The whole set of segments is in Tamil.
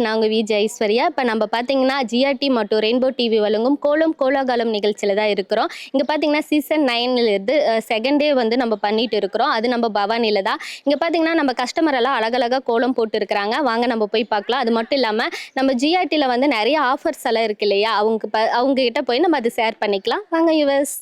நாங்கள் விஜய் ஐஸ்வர்யா. இப்போ நம்ம பார்த்தீங்கன்னா ஜிஆர்டி மற்றும் ரெயின்போ டிவி வழங்கும் கோலம் கோலாகலம் நிகழ்ச்சியில் தான் இருக்கிறோம். இங்கே பார்த்தீங்கன்னா சீசன் 9லேருந்து செகண்ட் டே வந்து நம்ம பண்ணிட்டு இருக்கிறோம். அது நம்ம பவானியில் தான். இங்கே பார்த்தீங்கன்னா நம்ம கஸ்டமர் எல்லாம் அழகழகாக கோலம் போட்டு இருக்கிறாங்க. வாங்க நம்ம போய் பார்க்கலாம். அது மட்டும் இல்லாமல் நம்ம ஜிஆர்டியில் வந்து நிறைய ஆஃபர்ஸ் எல்லாம் இருக்கு இல்லையா, அவங்க கிட்ட போய் நம்ம அது ஷேர் பண்ணிக்கலாம். வாங்க யுவர்ஸ்.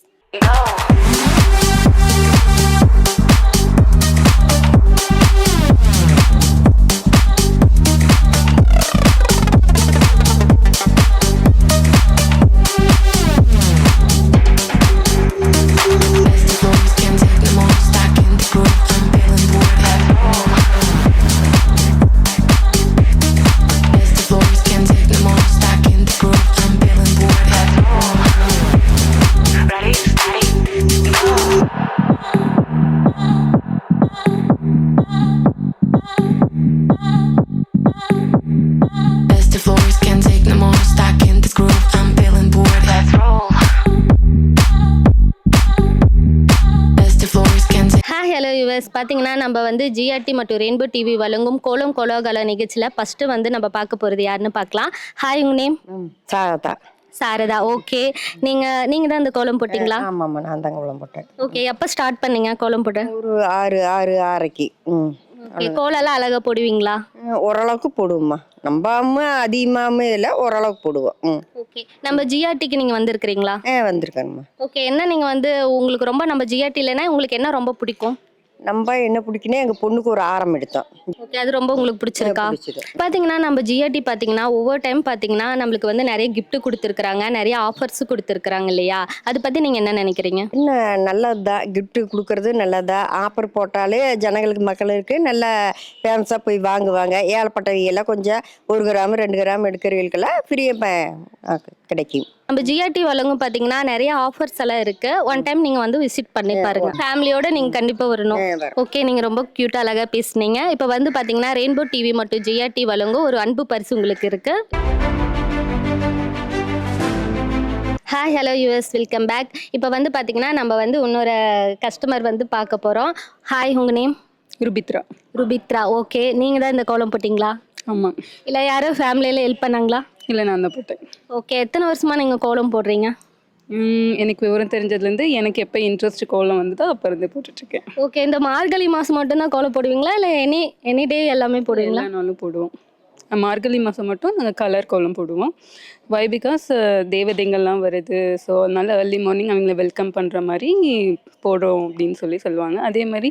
பார்த்தீங்கன்னா நம்ம வந்து ஜிஆர்டி மற்றும் ரெயின்போ டிவி வழங்கும் கோலம் கோலாகல நிகழ்ச்சியில் ஃபர்ஸ்ட் வந்து நம்ம பார்க்க போகிறது யாருன்னு பார்க்கலாம். ஹாய், உங்க நேம்? சாரதா. சாரதா, ஓகே. நீங்க தான் இந்த கோலம் போட்டிங்களா? ஆமாம்மா, நான் தான் கோலம் போட்டேன். ஓகே, எப்போ ஸ்டார்ட் பண்ணீங்க கோலம் போட்ட? ஒரு 6:30. ஓகே, கோலம்லாம் அழகாக போடுவீங்களா? ஓரளவுக்கு போடுவோம்மா. நம்பாம அதிகமாம இல்லை, ஓரளவுக்கு போடுவோம். ஓகே, நம்ம ஜிஆர்டிக்கு நீங்கள் வந்திருக்கிறீங்களா? வந்திருக்கேன்மா. ஓகே, என்ன நீங்கள் வந்து உங்களுக்கு ரொம்ப நம்ம ஜிஆர்டிலனா உங்களுக்கு என்ன ரொம்ப பிடிக்கும்? நம்ம என்ன பிடிக்குன்னா எங்கள் பொண்ணுக்கு ஒரு ஆரம் எடுத்தோம். ஓகே, அது ரொம்ப உங்களுக்கு பிடிச்சிருக்கா? பார்த்தீங்கன்னா நம்ம ஜிஆர்டி பார்த்தீங்கன்னா ஒவ்வொரு டைம் பார்த்தீங்கன்னா நம்மளுக்கு வந்து நிறைய கிஃப்ட் கொடுத்துருக்குறாங்க, நிறைய ஆஃபர்ஸ் கொடுத்துருக்குறாங்க இல்லையா, அதை பற்றி நீங்கள் என்ன நினைக்கிறீங்க? இன்னும் நல்லதுதான், கிஃப்ட்டு கொடுக்கறது நல்லதா. ஆஃபர் போட்டாலே ஜனங்களுக்கு மக்களுக்கு நல்ல ஃபேமஸாக போய் வாங்குவாங்க. ஏழப்பட்டவையெல்லாம் கொஞ்சம் 1 கிராம் 2 கிராம் எடுக்கிறவங்களுக்கெல்லாம் ஃப்ரீயாக கிடைக்கும். நம்ம ஜிஆர்டி வழங்கும் பார்த்தீங்கன்னா நிறைய ஆஃபர்ஸ் எல்லாம் இருக்கு. ஒன் டைம் நீங்க வந்து விசிட் பண்ணி பாருங்க. ஃபேமிலியோட நீங்க கண்டிப்பா வரணும். ஓகே, நீங்க ரொம்ப கியூட்டா அழகா பேசுனீங்க. இப்போ வந்து பாத்தீங்கன்னா ரெயின்போ டிவி மற்றும் ஜிஆர்டி வழங்கும் ஒரு அன்பு பரிசு உங்களுக்கு இருக்கு. Hi, hello us, welcome back. இப்போ வந்து பார்த்தீங்கன்னா நம்ம வந்து இன்னொரு கஸ்டமர் வந்து பார்க்க போகிறோம். ஹாய், உங்கள் நேம்? ருபித்ரா. ருபித்ரா, ஓகே. நீங்கள் தான் இந்த கோலம் போட்டிங்களா? ஆமாம். இல்லை யாரும் ஃபேமிலியில் ஹெல்ப் பண்ணாங்களா? இல்லை, நான் தான் போட்டேன். ஓகே, எத்தனை வருஷமாக நீங்கள் கோலம் போடுறீங்க? எனக்கு விவரம் தெரிஞ்சதுலேருந்து எனக்கு எப்போ இன்ட்ரெஸ்ட் கோலம் வந்ததோ அப்போ இருந்து போட்டுட்ருக்கேன். ஓகே, இந்த மார்கழி மாதம் மட்டும்தான் கோலம் போடுவீங்களா இல்லை எனி டே எல்லாமே போடுவீங்களா? நானும் போடுவோம். மார்கழி மாதம் மட்டும் நாங்கள் கலர் கோலம் போடுவோம். வை பிகாஸ் தேவதைங்கள்லாம் வருது, ஸோ அதனால் ஏர்லி மார்னிங் அவங்கள வெல்கம் பண்ணுற மாதிரி போடுறோம் அப்படின்னு சொல்லுவாங்க. அதே மாதிரி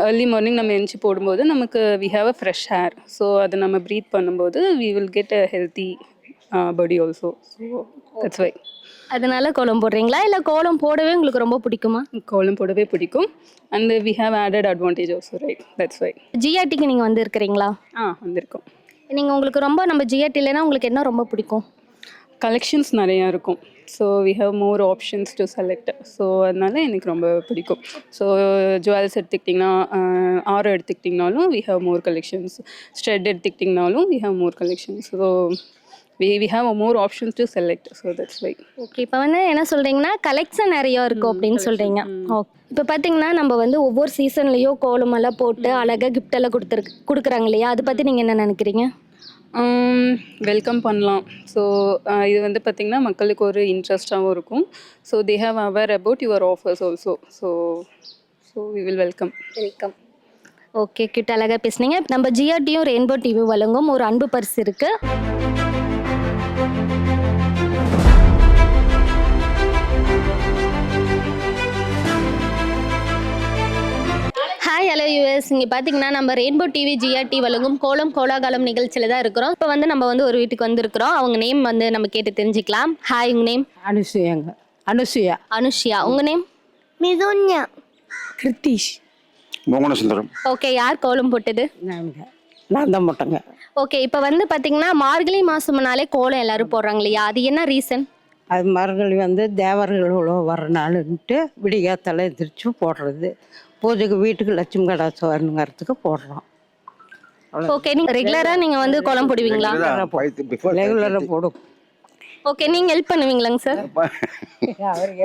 ஏர்லி மார்னிங் நம்ம எழுந்துச்சி போடும்போது நமக்கு we have a fresh air, so அதை நம்ம ப்ரீத் பண்ணும்போது we will get a healthy body also. So that's why. அதனால கோலம் போடுறீங்களா இல்லை கோலம் போடவே உங்களுக்கு ரொம்ப பிடிக்குமா? கோலம் போடவே பிடிக்கும். And we have added advantage also, right? That's why. ஜிஆர்டிக்கு நீங்கள் வந்து இருக்கிறீங்களா? வந்திருக்கோம். நீங்கள் உங்களுக்கு ரொம்ப நம்ம ஜிஆர்டி இல்லைன்னா உங்களுக்கு என்ன ரொம்ப பிடிக்கும்? கலெக்ஷன்ஸ் நிறையா இருக்கும். So we have more options to select. So அதனால எனக்கு ரொம்ப பிடிக்கும். ஸோ ஜுவல்ஸ் எடுத்துக்கிட்டிங்கன்னா, ஆரம் எடுத்துக்கிட்டிங்கனாலும் வி ஹவ் மோர் கலெக்ஷன்ஸ். ஸ்ட்ரெட் எடுத்துக்கிட்டிங்கனாலும் we have more collections. So we have more options to select, so that's why. Okay, இப்போ வந்து என்ன சொல்கிறீங்கன்னா கலெக்ஷன் நிறையா இருக்கும் அப்படின்னு சொல்கிறீங்க. ஓகே, இப்போ பார்த்தீங்கன்னா நம்ம வந்து ஒவ்வொரு சீசன்லேயோ கோலமெல்லாம் போட்டு அழகாக கிஃப்டெல்லாம் கொடுக்குறாங்க இல்லையா, அதை பற்றி நீங்கள் என்ன நினைக்கிறீங்க? வெல்கம் பண்ணலாம். ஸோ இது வந்து பார்த்திங்கன்னா மக்களுக்கு ஒரு இன்ட்ரெஸ்டாகவும் இருக்கும். So they have aware about your offers also. So we will welcome. Okay, கிட்ட அழகாக பேசுனீங்க. நம்ம ஜிஆர்டியும் ரெயின்போ டிவி வழங்கும் ஒரு அன்பு பரிசு இருக்குது. ஹாய், ஹலோ யூஎஸ் இங்கே பார்த்தீங்கன்னா நம்ம ரெயின்போ டிவி ஜிஆர்டி வழங்கும் கோலம் கோலாகலம் நிகழ்ச்சியில் தான் இருக்கிறோம். இப்போ வந்து நம்ம வந்து ஒரு வீட்டுக்கு வந்திருக்கிறோம். அவங்க நேம் வந்து நம்ம கேட்டு தெரிஞ்சுக்கலாம். ஹாய், உங்கள் நேம்? அனுசூயாங்க. அனுசூயா. அனுஷ்யா. உங்கள் நேம்? மிதுன்யா. கிருத்தீஷ். மோகனசுந்தரம். ஓகே, யார் கோலம் போட்டது? நான் தான் போட்டேங்க. ஓகே, இப்போ வந்து பார்த்தீங்கன்னா மார்கழி மாதம்னாலே கோலம் எல்லாரும் போடுறாங்க இல்லையா? அது என்ன ரீசன்? அது மரங்கள் வந்து தேவர்கள் வர நாளுன்ட்டு விடிகாத்தால எதிர்த்து போடுறது. பூஜைக்கு வீட்டுக்கு லட்சுமி கடாட்சம் வரணுங்கிறதுக்கு போடுறோம். ஓகே, நீங்கள் ரெகுலராக நீங்கள் வந்து கோலம் போடுவீங்களா? ரெகுலராக போடும். ஓகே, நீங்கள் ஹெல்ப் பண்ணுவீங்களாங்க சார்?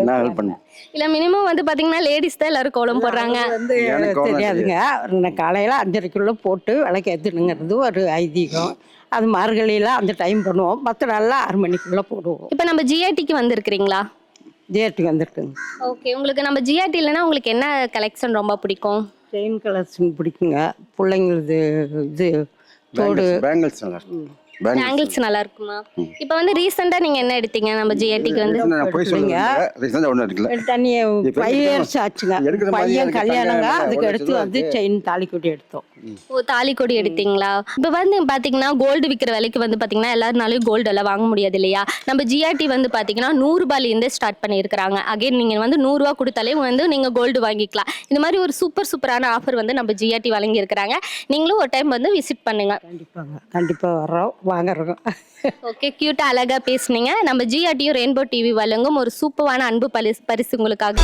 நான் ஹெல்ப் பண்ணேன். இல்லை மினிமம் வந்து பார்த்தீங்கன்னா லேடிஸ் தான் எல்லாரும் கோலம் போடுறாங்க. வந்து தெரியாதுங்க. காலையில் 5:30க்குள்ளே போட்டு விளக்கு ஏற்றணுங்கிறது ஒரு ஐதீகம். அது மார்கழியில் அந்த டைம் பண்ணுவோம். மற்ற நாளில் 6 மணிக்குள்ளே போடுவோம். இப்போ நம்ம ஜிஆர்டிக்கு வந்திருக்கிறீங்களா? ஜிஆர்டிக்கு வந்திருக்குங்க. ஓகே, உங்களுக்கு நம்ம ஜிஆர்டி இல்லைன்னா உங்களுக்கு என்ன கலெக்ஷன் ரொம்ப பிடிக்கும்? செயின் கலெக்ஷன் பிடிக்குங்க. பிள்ளைங்களுது இது தோடு பேங்கிள்ஸ் நல்லா இருக்கு. பேங்கிள்ஸ் நல்லா இருக்குமா? இப்போ வந்து ரீசெண்டா நீங்க என்ன எடுத்தீங்க நம்ம ஜிஆர்டிக்கு வந்து? நான் போய் சொல்லுங்க. ரீசன்ட்டா ஒண்ணு இருக்குல. தனியே 5 இயர்ஸ் ஆச்சுங்க. பையன் கல்யாணங்க. அதுக்கு அடுத்து வந்து செயின் தாலிக்கொடி எடுத்தோம். ஓ, தாலிக்கொடி எடுத்தீங்களா? இப்போ வந்து பாத்தீங்கன்னா கோல்டு விற்கிற விலைக்கு வந்து பாத்தீங்கன்னா எல்லாருனாலையும் கோல்டு எல்லாம் வாங்க முடியாது இல்லையா? நம்ம ஜிஆர்டி வந்து பாத்தீங்கன்னா 100 ரூபாயிலேருந்து ஸ்டார்ட் பண்ணியிருக்கிறாங்க. அகைன் நீங்க வந்து 100 ரூபா கொடுத்தாலே வந்து நீங்க கோல்டு வாங்கிக்கலாம். இந்த மாதிரி ஒரு சூப்பரான ஆஃபர் வந்து நம்ம ஜிஆர்டி வழங்கி இருக்கிறாங்க. நீங்களும் ஒரு டைம் வந்து விசிட் பண்ணுங்க. கண்டிப்பா வர்றோம், வாங்குறோம். ஓகே, கியூட்டா அழகா பேசுனீங்க. நம்ம ஜிஆர்டியும் ரெயின்போ டிவி வழங்கும் ஒரு சூப்பரான அன்பு பரிசு உங்களுக்காக.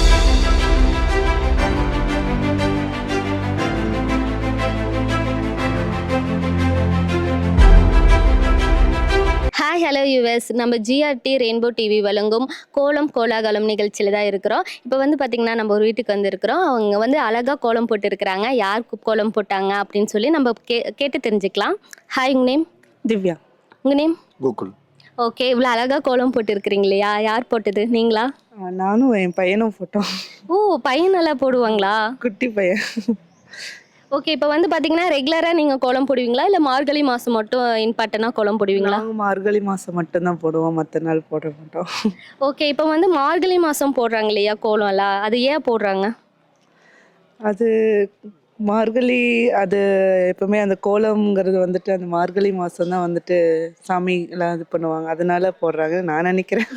Hi, hello US. நம்ம ஜிஆர்டி ரெயின்போ டிவி வழங்கும் கோலம் கோலாகலம் நிகழ்ச்சியில் தான் இருக்கிறோம். இப்போ வந்து பார்த்திங்கன்னா நம்ம ஒரு வீட்டுக்கு வந்திருக்கிறோம். அவங்க வந்து அழகாக கோலம் போட்டு இருக்கிறாங்க. யாருக்கு கோலம் போட்டாங்க அப்படின்னு சொல்லி நம்ம கேட்டு தெரிஞ்சுக்கலாம். ஹாய், உங்கள் நேம்? திவ்யா. உங்கள் நேம்? கோகுல். ஓகே, இவ்வளோ அழகாக கோலம் போட்டு இருக்கிறீங்க இல்லையா? யார் போட்டது, நீங்களா? நானும் என் பையனும் போட்டோம். ஓ, பையன் நல்லா போடுவாங்களா? குட்டி பையன். ஓகே, இப்போ வந்து பார்த்தீங்கன்னா ரெகுலராக நீங்கள் கோலம் போடுவீங்களா இல்லை மார்கழி மாதம் மட்டும் இம்பார்ட்டனாக கோலம் போடுவீங்களா? நாங்கள் மார்கழி மாதம் மட்டும்தான் போடுவோம், மற்ற நாள் போட மாட்டோம். ஓகே, இப்போ வந்து மார்கழி மாதம் போடுறாங்க இல்லையா கோலம்லாம், அது ஏன் போடுறாங்க? அது மார்கழி, அது எப்பவுமே அந்த கோலம்ங்கிறது வந்துட்டு அந்த மார்கழி மாதம் தான் வந்துட்டு சாமி எல்லாம் இது பண்ணுவாங்க, அதனால போடுறாங்க நான் நினைக்கிறேன்.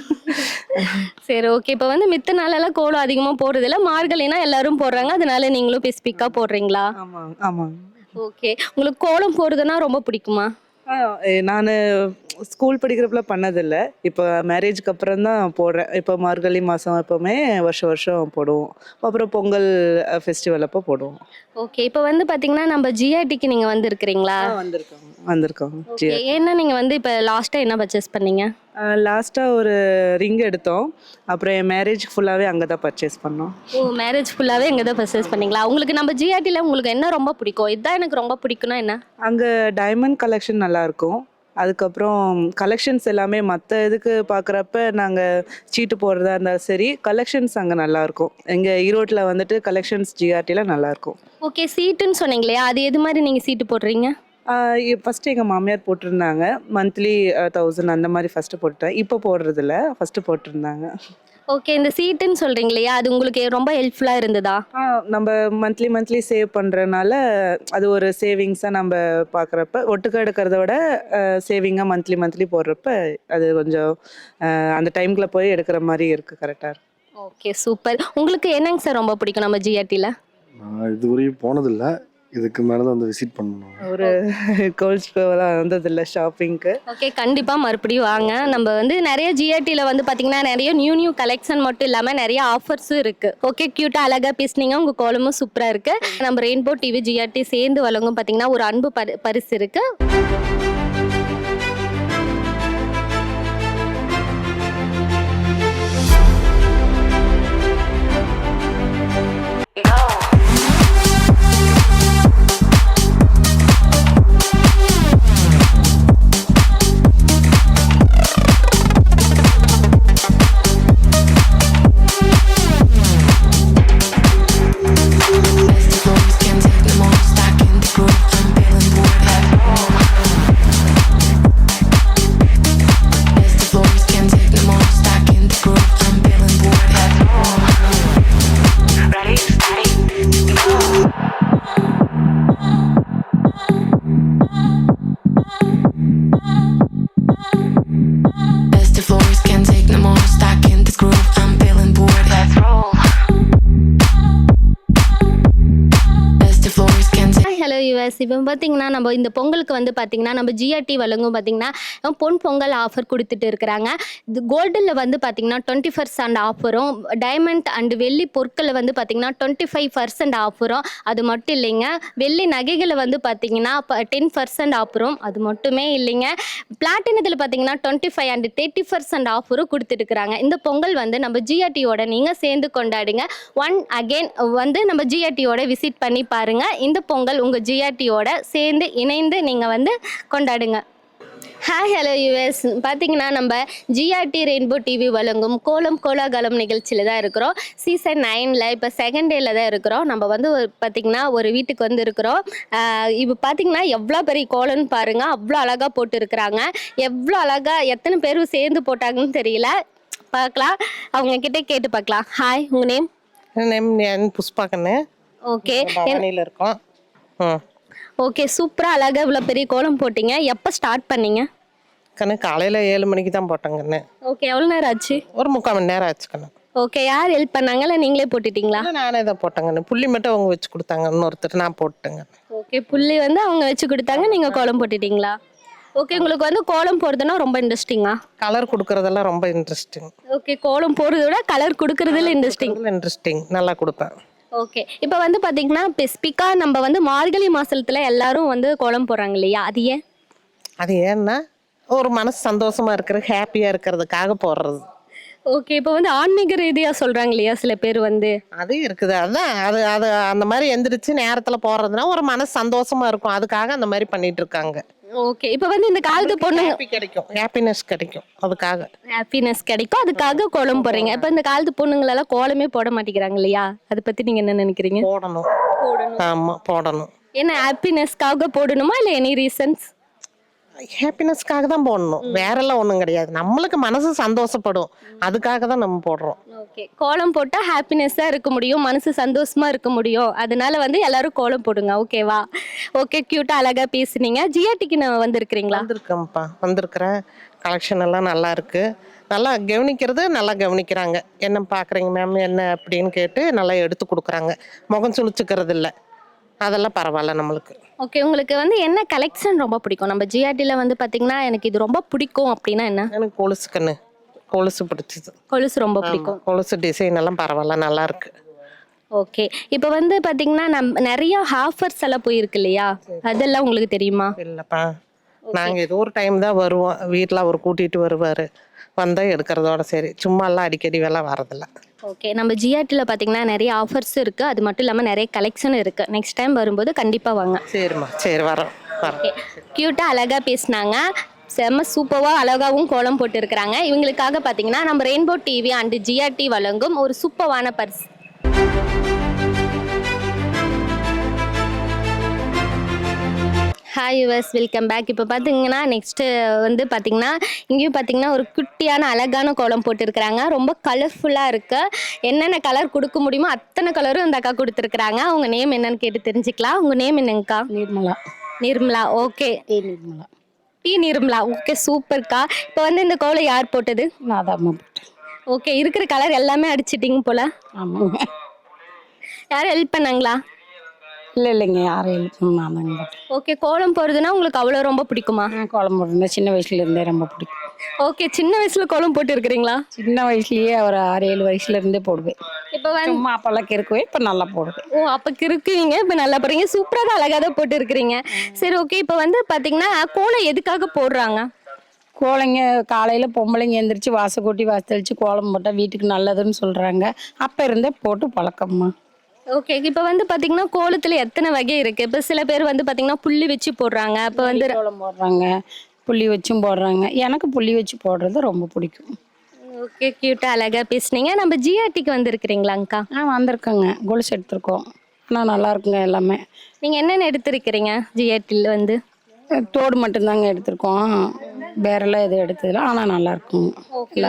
சரி, ஓகே. இப்போ வந்து மித்த நாளெல்லாம் கோலம் அதிகமாக போடுறதில்ல, மார்கழினா எல்லாரும் போடுறாங்க, அதனால நீங்களும் ஸ்பெசிஃபிக்காக போடுறீங்களா? ஆமாம் ஆமாம். ஓகே, உங்களுக்கு கோலம் போடுறதுன்னா ரொம்ப பிடிக்குமா? நான் ஸ்கூல் படிக்கிறப்பல பண்ணதில்லை, இப்போ மேரேஜ்க்கு அப்புறம் தான் போடுறேன். இப்போ மார்கழி மாதம் எப்போவுமே வருஷம் போடுவோம். அப்புறம் பொங்கல் ஃபெஸ்டிவல் அப்போ போடுவோம். ஓகே, இப்போ வந்து பார்த்தீங்கன்னா நம்ம ஜிஆர்டிக்கு நீங்கள் வந்திருக்கிறீங்களா? வந்திருக்கோம். ஓகே, ஏன்னா நீங்கள் வந்து இப்போ லாஸ்ட்டாக என்ன பர்ச்சேஸ் பண்ணீங்க? லாஸ்ட்டாக ஒரு ரிங் எடுத்தோம். அப்புறம் என் மேரேஜ் ஃபுல்லாகவே அங்கே தான் பர்ச்சேஸ் பண்ணோம். ஓ, மேரேஜ் ஃபுல்லாகவே இங்கே தான் பர்ச்சேஸ் பண்ணீங்களா? உங்களுக்கு நம்ம ஜிஆர்டியில் உங்களுக்கு என்ன ரொம்ப பிடிக்கும்? இதுதான் எனக்கு ரொம்ப பிடிக்கும்னா என்ன? அங்கே டைமண்ட் கலெக்ஷன் நல்லாயிருக்கும். அதுக்கப்புறம் கலெக்ஷன்ஸ் எல்லாமே மற்ற இதுக்கு பார்க்குறப்ப நாங்கள் சீட்டு போடுறதா இருந்தாலும் சரி, கலெக்ஷன்ஸ் அங்கே நல்லாயிருக்கும். எங்கள் ஈரோட்டில் வந்துட்டு கலெக்ஷன்ஸ் ஜிஆர்டியில் நல்லாயிருக்கும். ஓகே, சீட்டுன்னு சொன்னீங்களே, அது எது மாதிரி நீங்கள் சீட்டு போடுறீங்க? ஃபஸ்ட்டு எங்கள் மாமியார் போட்டிருந்தாங்க, மந்த்லி 1000 அந்த மாதிரி ஃபஸ்ட்டு போட்டேன். இப்போ போடுறதில்ல, ஃபஸ்ட்டு போட்டிருந்தாங்க. ஓகே, இந்த சீட்டுன்னு சொல்கிறீங்க இல்லையா, அது உங்களுக்கு ரொம்ப ஹெல்ப்ஃபுல்லாக இருந்ததா? நம்ம மந்த்லி சேவ் பண்ணுறனால அது ஒரு சேவிங்ஸாக நம்ம பார்க்குறப்ப, ஒட்டுக்க எடுக்கிறத விட சேவிங்காக மந்த்லி போடுறப்ப அது கொஞ்சம் அந்த டைம்குள்ளே போய் எடுக்கிற மாதிரி இருக்குது, கரெக்டாக இருக்குது. Okay, super. உங்களுக்கு என்னங்க சார் ரொம்ப பிடிக்கும் நம்ம ஜிஆர்டியில்? நான் இதுவரையும் போனதில்லை, இதுக்கு மேலே தான் வந்து விசிட் பண்ணணும். ஒரு கோல்ட் ஸ்டோர்லாம் வந்ததில்லை ஷாப்பிங்க்கு. ஓகே, கண்டிப்பாக மறுபடியும் வாங்க. நம்ம வந்து நிறைய ஜிஆர்டியில் வந்து பார்த்தீங்கன்னா நிறைய நியூ கலெக்ஷன் மட்டும் இல்லாமல் நிறைய ஆஃபர்ஸும் இருக்குது. ஓகே, க்யூட்டாக அழகாக பேசுனீங்க, உங்கள் கோலமும் சூப்பராக இருக்குது. நம்ம ரெயின்போ டிவி ஜிஆர்டி சேர்ந்து வழங்கும் பார்த்தீங்கன்னா ஒரு அன்பு பரிசு இருக்குது. யுஎஸ் இப்போ பார்த்தீங்கன்னா நம்ம இந்த பொங்கலுக்கு வந்து பார்த்தீங்கன்னா நம்ம ஜிஆர்டி வழங்கும் பார்த்தீங்கன்னா பொன் பொங்கல் ஆஃபர் கொடுத்துட்டு இருக்கிறாங்க. இது கோல்டில் வந்து பார்த்தீங்கன்னா 20% ஆஃபரும், டைமண்ட் அண்ட் வெள்ளி பொருட்களில் வந்து பார்த்தீங்கன்னா 25% ஆஃபரும். அது மட்டும் இல்லைங்க, வெள்ளி நகைகளை வந்து பார்த்தீங்கன்னா 10% ஆஃபரும். அது மட்டுமே இல்லைங்க, பிளாட்டினத்தில் பார்த்தீங்கன்னா 25 அண்ட் 30% ஆஃபரும் கொடுத்துருக்குறாங்க. இந்த பொங்கல் வந்து நம்ம ஜிஆர்டியோட நீங்கள் சேர்ந்து கொண்டாடுங்க. ஒன் அகெயின் வந்து நம்ம ஜிஆர்டியோட விசிட் பண்ணி பாருங்க. இந்த பொங்கல் உங்கள் ஜிஆர்டியோட சேர்ந்து இணைந்து நீங்கள் வந்து கொண்டாடுங்க. ஹாய் ஹலோ யூஎஸ் பார்த்தீங்கன்னா நம்ம ஜிஆர்டி ரெயின்போ டிவி வழங்கும் கோலம் கோலாகலம் நிகழ்ச்சியில் தான் இருக்கிறோம். சீசன் 9ல் இப்போ செகண்ட் டேல தான் இருக்கிறோம். நம்ம வந்து பார்த்திங்கன்னா ஒரு வீட்டுக்கு வந்து இருக்கிறோம். இப்போ பார்த்திங்கன்னா எவ்வளோ பெரிய கோலம்னு பாருங்கள், அவ்வளோ அழகாக போட்டு இருக்கிறாங்க. எவ்வளோ அழகாக எத்தனை பேர் சேர்ந்து போட்டாங்கன்னு தெரியல, பார்க்கலாம், அவங்க கிட்டே கேட்டு பார்க்கலாம். ஹாய், உங்கள் நேம்? நேம் புஷ்பா கண்ணு. ஓகே, பவானியில் இருக்கோம். ஓகே, சூப்பராக அழகாக இவ்வளோ பெரிய கோலம் போட்டிங்க. எப்போ ஸ்டார்ட் பண்ணீங்க? கண்ணு காலையில் 7 மணிக்கு தான் போட்டேங்க கண்ணு. ஓகே, எவ்வளோ நேரம் ஆச்சு? ஒரு 3/4 மணி நேரம் ஆச்சு கண்ணு. ஓகே, யார் ஹெல்ப் பண்ணாங்க இல்லை நீங்களே போட்டுட்டீங்களா? நானே தான் போட்டேங்கண்ணு. புள்ளி மட்டும் அவங்க வச்சு கொடுத்தாங்க, இன்னொருத்தர் நான் போட்டுட்டேங்க. ஓகே, புள்ளி வந்து அவங்க வச்சு கொடுத்தாங்க, நீங்கள் கோலம் போட்டுட்டீங்களா? ஓகே, உங்களுக்கு வந்து கோலம் போடுறதுன்னா ரொம்ப இன்ட்ரெஸ்டிங்கா? கலர் கொடுக்கறதெல்லாம் ரொம்ப இன்ட்ரெஸ்டிங். ஓகே, கோலம் போடுறத விட கலர் கொடுக்கறதுல இன்ட்ரெஸ்டிங் நல்லா கொடுப்பேன். ஓகே, இப்போ வந்து பார்த்தீங்கன்னா ஸ்பெசிஃபிக்காக நம்ம வந்து மார்கழி மாதத்துல எல்லாரும் வந்து கோலம் போடுறாங்க இல்லையா, அது ஏன்? அது ஏன்னா ஒரு மனசு சந்தோஷமா இருக்கிறது, ஹாப்பியாக இருக்கிறதுக்காக போடுறது. ஓகே, இப்போ வந்து ஆன்மீக ரீதியாக சொல்கிறாங்க இல்லையா சில பேர் வந்து, அது இருக்குது. அதுதான் அது அது அந்த மாதிரி எந்திரிச்சு நேரத்தில் போடுறதுனா ஒரு மனசு சந்தோஷமா இருக்கும், அதுக்காக அந்த மாதிரி பண்ணிட்டு இருக்காங்க. ஓகே, இப்போ வந்து இந்த காலத்து பொண்ணுங்க ஹாப்பினஸ் கிடைக்கும், அதுக்காக ஹாப்பினஸ் கிடைக்கும், அதுக்காக கோலம் போடுறீங்க. இப்போ இந்த காலத்து பொண்ணுங்களெல்லாம் கோலமே போட மாட்டேங்கிறாங்க இல்லையா, அதை பற்றி நீங்கள் என்ன நினைக்கிறீங்க? போடணும். ஆமாம், போடணும். ஏன்னா ஹாப்பினஸ்க்காக போடணுமா இல்லை எனி ரீசன்ஸ்? ஹாப்பினஸ்க்காக தான் போடணும், வேறெல்லாம் ஒன்றும் கிடையாது. நம்மளுக்கு மனசு சந்தோஷப்படும், அதுக்காக தான் நம்ம போடுறோம். ஓகே, கோலம் போட்டால் ஹாப்பினஸ்ஸாக இருக்க முடியும், மனசு சந்தோஷமாக இருக்க முடியும், அதனால வந்து எல்லாரும் கோலம் போடுங்க. ஓகேவா? ஓகே, க்யூட்டாக அழகாக பேசுனீங்க. ஜிஆர்டிக்கு நான் வந்திருக்கிறீங்களா? வந்திருக்கேன்ப்பா, வந்திருக்கிறேன். கலெக்ஷன் எல்லாம் நல்லா இருக்கு, நல்லா கவனிக்கிறது, நல்லா கவனிக்கிறாங்க. என்ன பார்க்குறீங்க மேம், என்ன அப்படின்னு கேட்டு நல்லா எடுத்து கொடுக்குறாங்க. முகம் சுழிச்சுக்கிறது இல்லை, அதெல்லாம் பரவாயில்ல நம்மளுக்கு. ஓகே, உங்களுக்கு வந்து என்ன கலெக்ஷன் ரொம்ப பிடிக்கும்? நம்ம ஜிஆர்டியில் வந்து பார்த்தீங்கன்னா எனக்கு இது ரொம்ப பிடிக்கும் அப்படின்னா என்ன? எனக்கு கொலுசு கண்ணு, கொலுசு பிடிச்சிது. கொலுசு ரொம்ப பிடிக்கும். கொலுசு டிசைன் எல்லாம் பரவாயில்ல, நல்லா இருக்கு. ஓகே, இப்போ வந்து பார்த்தீங்கன்னா நிறைய ஆஃபர்ஸ் எல்லாம் போயிருக்கு இல்லையா, அதெல்லாம் உங்களுக்கு தெரியுமா? இல்லைப்பா, நாங்கள் ஏதோ ஒரு டைம் தான் வருவோம், வீட்டில் அவர் கூட்டிகிட்டு வருவார், வந்தால் எடுக்கிறதோட சரி, சும்மாலாம் அடிக்கடி வேலை வரதில்ல. ஓகே, நம்ம ஜிஆர்டியில் பார்த்தீங்கன்னா நிறைய ஆஃபர்ஸ் இருக்குது, அது மட்டும் இல்லாமல் நிறைய கலெக்ஷன் இருக்குது. நெக்ஸ்ட் டைம் வரும்போது கண்டிப்பாக வாங்க. சரிம்மா, சரி, வரோம். ஓகே, க்யூட்டாக அழகாக பேசினாங்க, செம்ம சூப்பராக அழகாகவும் கோலம் போட்டு இருக்கிறாங்க. இவங்களுக்காக பார்த்தீங்கன்னா நம்ம ரெயின்போ டிவி அண்ட் ஜிஆர்டி வழங்கும் ஒரு சூப்பரான பரிசு. Hi yours, welcome back. இப்போ பார்த்தீங்கன்னா நெக்ஸ்ட்டு வந்து பார்த்தீங்கன்னா இங்கேயும் பார்த்தீங்கன்னா ஒரு குட்டியான அழகான கோலம் போட்டிருக்கிறாங்க, ரொம்ப கலர்ஃபுல்லாக இருக்குது. என்னென்ன கலர் கொடுக்க முடியுமோ அத்தனை கலரும் இந்த அக்கா கொடுத்துருக்குறாங்க. அவங்க நேம் என்னன்னு கேட்டு தெரிஞ்சுக்கலாம். உங்கள் நேம் என்னங்கக்கா? Nirmala. Nirmala. Okay, Nirmala. T Nirmala. Okay, சூப்பர்க்கா. இப்போ வந்து இந்த கோலம் யார் போட்டது? நான் தான் போட்டேன். ஓகே, இருக்கிற கலர் எல்லாமே அடிச்சிட்டிங்க போல். ஆமாங்க. யாரும் ஹெல்ப் பண்ணாங்களா? இல்லைங்க, யாரும் ஹெல்ப் நான் தாங்க போட்டேன். ஓகே, கோலம் போடுறதுன்னா உங்களுக்கு அவ்வளோ ரொம்ப பிடிக்குமா? கோலம் போட்டுருந்தேன், சின்ன வயசுலேருந்தே ரொம்ப பிடிக்கும். ஓகே, சின்ன வயசில் கோலம் போட்டு இருக்கிறீங்களா? சின்ன வயசுலேயே ஒரு 6-7 வயசுலேருந்தே போடுவேன். இப்போ வந்து சும்மா அப்போல்லாம் இருக்குவேன், இப்போ நல்லா போடுவேன். ஓ, அப்போ இருக்குவீங்க, இப்போ நல்லா போகிறீங்க. சூப்பராக தான் அழகாக தான் போட்டு இருக்கிறீங்க. சரி, ஓகே, இப்போ வந்து பார்த்தீங்கன்னா கோலம் எதுக்காக போடுறாங்க? கோலங்க காலையில் பொம்பளைங்க எழுந்திரிச்சு வாசல் கூட்டி வாசல் தெளித்து கோலம் போட்டால் வீட்டுக்கு நல்லதுன்னு சொல்கிறாங்க. அப்போ இருந்தே போட்டு பழக்கம்மா. ஓகே, இப்போ வந்து பார்த்தீங்கன்னா கோலத்தில் எத்தனை வகை இருக்குது? இப்போ சில பேர் வந்து பார்த்தீங்கன்னா புள்ளி வச்சு போடுறாங்க, இப்போ வந்து கோலம் போடுறாங்க, புள்ளி வச்சும் போடுறாங்க. எனக்கு புள்ளி வச்சு போடுறது ரொம்ப பிடிக்கும். ஓகே, க்யூட்டாக அழகாக பேசுனீங்க. நம்ம ஜிஆர்டிக்கு வந்திருக்கிறீங்களாங்க்கா? வந்திருக்கோங்க, கொலுசு எடுத்திருக்கோம். ஆனால் நல்லா இருக்குங்க எல்லாமே. நீங்கள் என்னென்ன எடுத்திருக்கிறீங்க ஜிஆர்டியில் வந்து? தோடு மட்டும்தாங்க எடுத்திருக்கோம், வேறெல்லாம் எதுவும் எடுத்ததில்ல. ஆனால் நல்லா இருக்கும். ஓகே,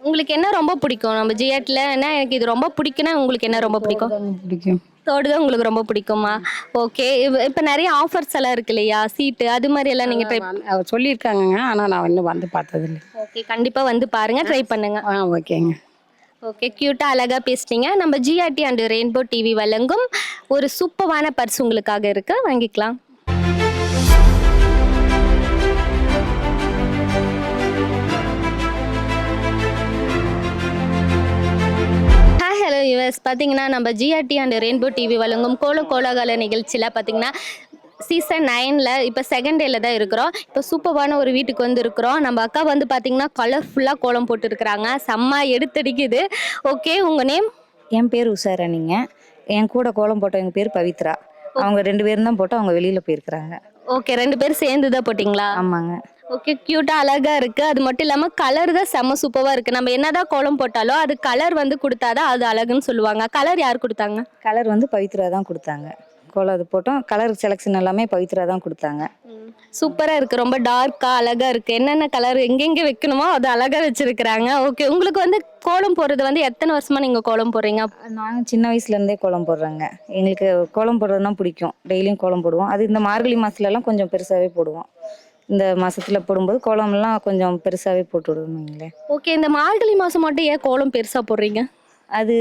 உங்களுக்கு என்ன ரொம்ப பிடிக்கும் நம்ம ஜிஆர்டியில்? என்ன எனக்கு இது ரொம்ப பிடிக்குன்னா உங்களுக்கு என்ன ரொம்ப பிடிக்கும்? பிடிக்கும். தோடு தான் உங்களுக்கு ரொம்ப பிடிக்குமா? ஓகே, இப்போ நிறைய ஆஃபர்ஸ் எல்லாம் இருக்கு இல்லையா, சீட்டு அது மாதிரி எல்லாம் நீங்கள் ட்ரை சொல்லியிருக்காங்கங்க, ஆனால் நான் இன்னும் வந்து பார்த்ததில்லை. ஓகே, கண்டிப்பாக வந்து பாருங்கள், ட்ரை பண்ணுங்க. ஓகேங்க. ஓகே, க்யூட்டாக அழகாக பேசிட்டீங்க. நம்ம ஜிஆர்டி அண்ட் ரெயின்போ டிவி வழங்கும் ஒரு சூப்பரான பர்ஸ் உங்களுக்காக இருக்கு, வாங்கிக்கலாம். ஹாய் ஹலோ யூஎஸ், பார்த்தீங்கன்னா நம்ம ஜிஆர்டி அண்ட் ரெயின்போ டிவி வழங்கும் கோலாகல நிகழ்ச்சியில் பார்த்தீங்கன்னா சீசன் 9ல் இப்போ செகண்ட் டேல தான் இருக்கிறோம். இப்போ சூப்பரான ஒரு வீட்டுக்கு வந்து இருக்கிறோம். நம்ம அக்கா வந்து பார்த்தீங்கன்னா கலர்ஃபுல்லாக கோலம் போட்டுருக்குறாங்க, செம்ம எடுத்தடிக்குது. ஓகே, உங்கள் நேம்? என் பேர் உஷாராணிங்க. என் கூட கோலம் போட்டவங்க பேர் பவித்ரா. அவங்க 2 பேரும் தான் போட்டு அவங்க வெளியில் போயிருக்கிறாங்க. ஓகே, 2 பேரும் சேர்ந்து தான் போட்டிங்களா? ஆமாங்க. ஓகே, க்யூட்டாக அழகாக இருக்குது. அது மட்டும் இல்லாமல் கலர் தான் செம்ம சூப்பராக இருக்குது. நம்ம என்னதான் கோலம் போட்டாலும் அது கலர் வந்து கொடுத்தாதான் அது அழகுன்னு சொல்லுவாங்க. கலர் யார் கொடுத்தாங்க? கலர் வந்து பவித்ரா தான் கொடுத்தாங்க. கோலம் அது போட்டோம். கலர் செலெக்ஷன் எல்லாமே பவித்ரா தான் கொடுத்தாங்க. சூப்பராக இருக்குது, ரொம்ப டார்க்காக அழகாக இருக்குது. என்னென்ன கலர் எங்கெங்கே வைக்கணுமோ அது அழகாக வச்சுருக்குறாங்க. ஓகே, உங்களுக்கு வந்து கோலம் போடுறது வந்து எத்தனை வருஷமாக நீங்கள் கோலம் போடுறீங்க? நாங்கள் சின்ன வயசுலேருந்தே கோலம் போடுறாங்க. எங்களுக்கு கோலம் போடுறதுனா பிடிக்கும். டெய்லியும் கோலம் போடுவோம். அது இந்த மார்கழி மாதத்துலலாம் கொஞ்சம் பெருசாகவே போடுவோம். இந்த மாதத்தில் போடும்போது கோலம்லாம் கொஞ்சம் பெருசாகவே போட்டு விடுவீங்களே. ஓகே, இந்த மார்கழி மாதம் மட்டும் ஏன் கோலம் பெருசாக போடுறீங்க? அது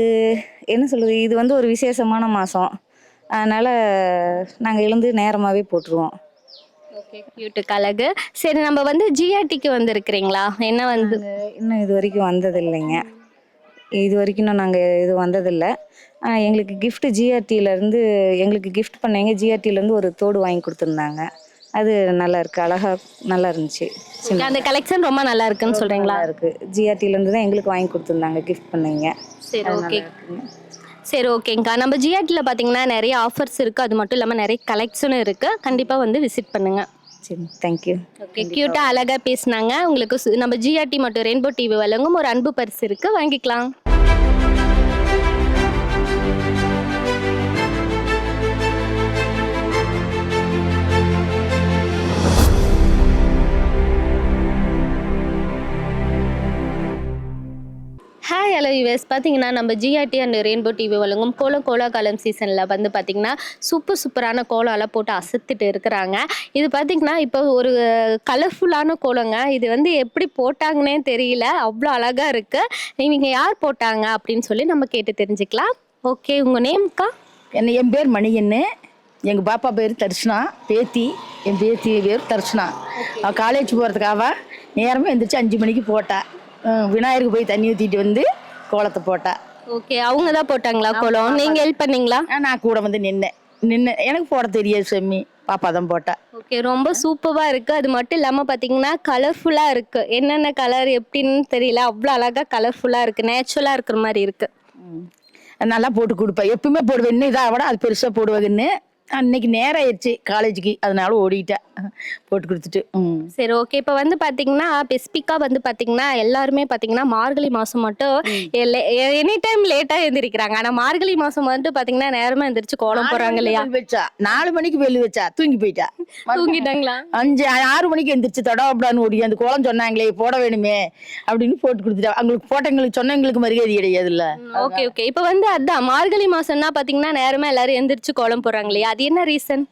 என்ன சொல்லுது, இது வந்து ஒரு விசேஷமான மாதம். அதனால் நாங்கள் எழுந்து நேரமாகவே போட்டுருவோம். ஓகே, க்யூட்டுக்கு அழகு. சரி, நம்ம வந்து ஜிஆர்டிக்கு வந்துருக்கிறீங்களா? என்ன வந்து இன்னும் இது வரைக்கும் வந்ததில்லைங்க. இது வரைக்கும் இன்னும் நாங்கள் இது வந்ததில்லை. எங்களுக்கு கிஃப்ட் ஜிஆர்டியிலேருந்து எங்களுக்கு கிஃப்ட் பண்ணவங்க ஜிஆர்டியிலேருந்து ஒரு தோடு வாங்கி கொடுத்துருந்தாங்க. அது நல்லா இருக்கு, அழகா நல்லா இருந்துச்சு. அந்த கலெக்ஷன் ரொம்ப நல்லா இருக்குன்னு சொல்றீங்களா? இருக்கு. ஜிஆர்டியிலேருந்து தான் எங்களுக்கு வாங்கி கொடுத்துருந்தாங்க, கிஃப்ட் பண்ணீங்க. சரி, ஓகே. சரி, ஓகேங்கக்கா. நம்ம ஜிஆர்டியில் பார்த்தீங்கன்னா நிறைய ஆஃபர்ஸ் இருக்குது, அது மட்டும் இல்லாமல் நிறைய கலெக்ஷனும் இருக்குது. கண்டிப்பாக வந்து விசிட் பண்ணுங்கள். சரி, தேங்க்யூ. ஓகே, க்யூட்டாக அழகாக பேசினாங்க. உங்களுக்கு நம்ம ஜிஆர்டி மற்றும் ரெயின்போ டிவி வழங்கும் ஒரு அன்பு பரிசு இருக்குது, வாங்கிக்கலாம். ஹாய் ஹலோ யூஎஸ், பார்த்தீங்கன்னா நம்ம ஜிஆர்டி அண்ட் ரெயின்போ டிவி வழங்கும் கோலாகலம் சீசனில் வந்து பார்த்திங்கன்னா சூப்பரான கோலம்லாம் போட்டு அசத்துட்டு இருக்கிறாங்க. இது பார்த்திங்கன்னா இப்போ ஒரு கலர்ஃபுல்லான கோலங்க. இது வந்து எப்படி போட்டாங்கன்னே தெரியல, அவ்வளோ அழகாக இருக்குது. இவங்க யார் போட்டாங்க அப்படின்னு சொல்லி நம்ம கேட்டு தெரிஞ்சுக்கலாம். ஓகே, உங்கள் நேம்க்கா? என் பேர் மணிகன்னு. எங்கள் பாப்பா பேர் தர்ஷனா. என் பேத்தி பேர் தர்ஷனா. அவள் காலேஜ் போகிறதுக்காக நேரமாக எழுந்திரிச்சு 5 மணிக்கு போட்டா. விநாயகருக்கு போய் தண்ணி ஊற்றிட்டு வந்து கோலத்தை போட்டா. ஓகே, அவங்க தான் போட்டாங்களா கோலம்? நீங்கள் ஹெல்ப் பண்ணீங்களா? நான் கூட வந்து நின்று எனக்கு போட தெரியாது செம்மி. பாப்பா தான் போட்டா. ஓகே, ரொம்ப சூப்பராக இருக்குது. அது மட்டும் இல்லாமல் பார்த்தீங்கன்னா கலர்ஃபுல்லாக இருக்குது. என்னென்ன கலர் எப்படின்னு தெரியல, அவ்வளோ அழகாக கலர்ஃபுல்லாக இருக்குது, நேச்சுரலாக இருக்கிற மாதிரி இருக்குது. நல்லா போட்டு கொடுப்பேன். எப்பவுமே போடுவேன். இன்னும் இதாக விட அது பெருசாக போடுவாங்கன்னு. அன்னைக்கு நேரம் ஆயிடுச்சு காலேஜுக்கு, அதனால ஓடிட்டேன் போட்டு கொடுத்துட்டு. சரி, ஓகே. இப்போ வந்து பார்த்தீங்கன்னா ஸ்பெசிஃபிக்காக வந்து பார்த்தீங்கன்னா எல்லாருமே பார்த்தீங்கன்னா மார்கழி மாதம் மட்டும் எனி டைம் லேட்டாக எழுந்திரிக்கிறாங்க. ஆனால் மார்கழி மாதம் வந்துட்டு பார்த்தீங்கன்னா நேரமாக எழுந்திரிச்சு கோலம் போடுறாங்க இல்லையா? வச்சா 4 மணிக்கு வெளில வச்சா தூங்கி போயிட்டா. தூங்கிட்டாங்களா? 5-6 மணிக்கு எந்திரிச்சு தடவாப்படான்னு ஓடி அந்த கோலம் சொன்னாங்களே போட வேணுமே அப்படின்னு போட்டு கொடுத்துட்டா. அவங்களுக்கு போட்டவங்களுக்கு சொன்னவங்களுக்கு மரியாதை கிடையாதுல்ல. Okay, okay. இப்போ வந்து அதான் மார்கழி மாதம்னா பார்த்தீங்கன்னா நேரமாக எல்லாரும் எழுந்திரிச்சு கோலம் போடுறாங்க இல்லையா? அது என்ன ரீசன்?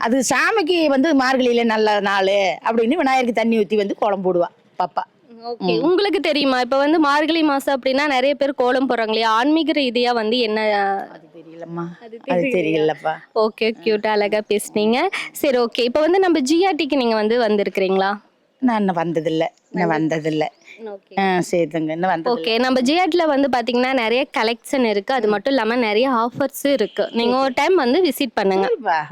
அது சாமிக்கு வந்து மார்கழியில நல்ல நாள் அப்படின்னு விநாயகருக்கு தண்ணி ஊற்றி வந்து கோலம் போடுவா பாப்பா. ஓகே, உங்களுக்கு தெரியுமா இப்போ வந்து மார்கழி மாதம் அப்படின்னா நிறைய பேர் கோலம் போடுறாங்க இல்லையா? ஆன்மீக ரீதியாக வந்து என்ன? அது தெரியலம்மா, அது தெரியலப்பா. ஓகே, க்யூட்டாக அழகாக பேசுனீங்க. சரி, ஓகே. இப்போ வந்து நம்ம ஜிஆர்டிக்கு நீங்கள் வந்து வந்திருக்கிறீங்களா? நான் இன்னும் வந்ததில்லை. சரிங்க, இன்னும் வந்தது. ஓகே, நம்ம ஜிஆர்டியில் வந்து பார்த்தீங்கன்னா நிறைய கலெக்ஷன் இருக்குது, அது மட்டும் இல்லாமல் நிறைய ஆஃபர்ஸும் இருக்குது. நீங்கள் ஒரு டைம் வந்து விசிட் பண்ணுங்க.